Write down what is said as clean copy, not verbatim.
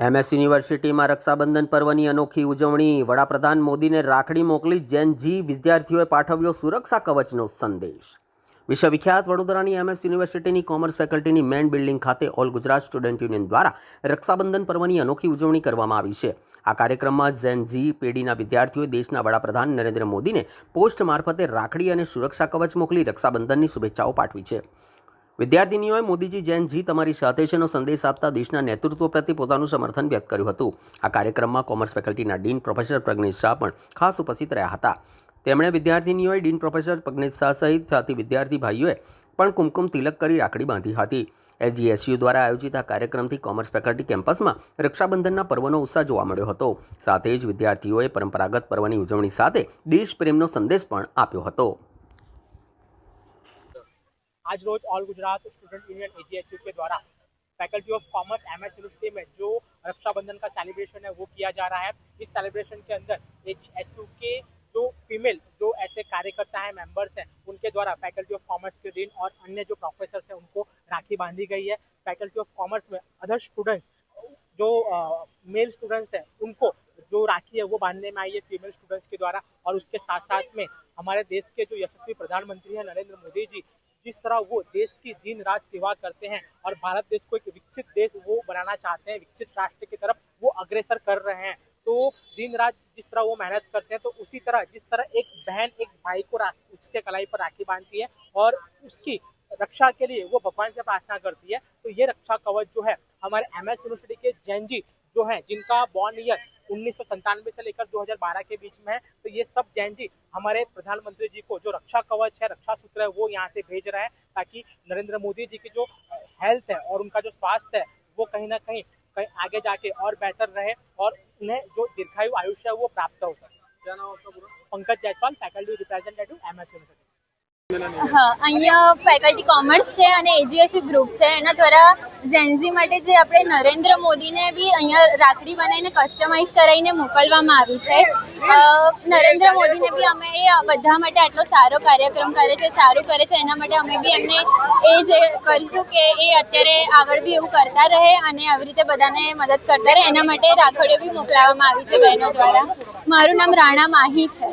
MS યુનિવર્સિટીમાં રક્ષાબંધન પર્વની અનોખી ઉજવણી। વડાપ્રધાન મોદીને રાખડી મોકલી જેન ઝી વિદ્યાર્થીઓએ પાઠવ્યો સુરક્ષા કવચનો સંદેશ। વિશ્વવિખ્યાત વડોદરાની MS યુનિવર્સિટીની કોમર્સ ફેકલ્ટીની મેઇન બિલ્ડિંગ ખાતે ઓલ ગુજરાત સ્ટુડન્ટ યુનિયન દ્વારા રક્ષાબંધન પર્વની અનોખી ઉજવણી કરવામાં આવી છે। આ કાર્યક્રમમાં જેન ઝી પેઢીના વિદ્યાર્થીઓએ દેશના વડાપ્રધાન નરેન્દ્ર મોદીને પોસ્ટ મારફતે રાખડી અને સુરક્ષા કવચ મોકલી રક્ષાબંધનની શુભેચ્છાઓ પાઠવી છે। વિદ્યાર્થીનીઓએ મોદીજી જેન ઝી તમારી સાથે છેનો સંદેશ આપતા દેશના નેતૃત્વ પ્રત્યે પોતાનું સમર્થન વ્યક્ત કર્યું હતું। આ કાર્યક્રમમાં કોમર્સ ફેકલ્ટીના ડીન પ્રોફેસર પ્રજ્ઞેશ શાહ પણ ખાસ ઉપસ્થિત રહ્યા હતા। તેમણે વિદ્યાર્થીનીઓએ ડીન પ્રોફેસર પ્રજ્ઞેશ શાહ સહિત સાથી વિદ્યાર્થી ભાઈઓએ પણ કુમકુમ તિલક કરી રાખડી બાંધી હતી। SGSU દ્વારા આયોજિત આ કાર્યક્રમથી કોમર્સ ફેકલ્ટી કેમ્પસમાં રક્ષાબંધનના પર્વનો ઉત્સાહ જોવા મળ્યો હતો। સાથે જ વિદ્યાર્થીઓએ પરંપરાગત પર્વની ઉજવણી સાથે દેશપ્રેમનો સંદેશ પણ આપ્યો હતો। आज रोज all Gujarat student union AGSU के द्वारा faculty of commerce MS university में जो रक्षाबंधन का सेलिब्रेशन है वो किया जा रहा है। इस सेलिब्रेशन के अंदर AGSU के जो फीमेल जो ऐसे कार्यकर्ता हैं, मेंबर्स हैं, उनके द्वारा फैकल्टी ऑफ कॉमर्स के डीन और अन्य जो प्रोफेसर्स हैं उनको राखी बांधी गई है। फैकल्टी ऑफ कॉमर्स में अदर स्टूडेंट्स जो मेल स्टूडेंट्स हैं उनको जो राखी है वो बांधने में आई है फीमेल स्टूडेंट्स के द्वारा। और उसके साथ साथ में हमारे देश के जो यशस्वी प्रधानमंत्री हैं नरेंद्र मोदी जी, जिस तरह वो देश की दिन रात सेवा करते हैं और भारत देश को एक विकसित देश वो बनाना चाहते हैं, विकसित राष्ट्र की तरफ वो अग्रसर कर रहे हैं, तो दिन रात जिस तरह वो मेहनत करते हैं तो उसी तरह जिस तरह एक बहन एक भाई को उसके कलाई पर राखी बांधती है और उसकी रक्षा के लिए वो भगवान से प्रार्थना करती है, तो ये रक्षा कवच जो है हमारे MS यूनिवर्सिटी के जैन जी जो है जिनका बॉर्न ईयर 1997 से लेकर 2012 के बीच में है, तो ये सब जैन जी हमारे प्रधानमंत्री जी को जो रक्षा कवच है, रक्षा सूत्र है वो यहाँ से भेज रहे हैं ताकि नरेंद्र मोदी जी की जो हेल्थ है और उनका जो स्वास्थ्य है वो कहीं ना कहीं आगे जाके और बेहतर रहे और उन्हें जो दीर्घायु आयुष्य है वो प्राप्त हो सके। क्या नाम आपका पूरा? Pankaj Jaiswal, faculty representative MS university. हाँ, अहींया फैकल्टी कॉमर्स है અને AGSU ગ્રુપ છે એના દ્વારા જેનઝી માટે જે આપણે નરેન્દ્ર મોદીને બી અહીંયા રાખડી બનાવીને કસ્ટમાઇઝ કરાવીને મોકલવામાં આવી છે। નરેન્દ્ર મોદીને બી અમે એ બધા માટે આટલો સારો કાર્યક્રમ કરે છે, સારું કરે છે, એના માટે અમે બી એમને એ જે કરીશું કે એ અત્યારે આગળ બી એવું કરતા રહે અને આવી રીતે બધાને મદદ કરતા રહે, એના માટે રાખડીઓ બી મોકલાવવામાં આવી છે બહેનો દ્વારા। મારું નામ રાણા માહી છે।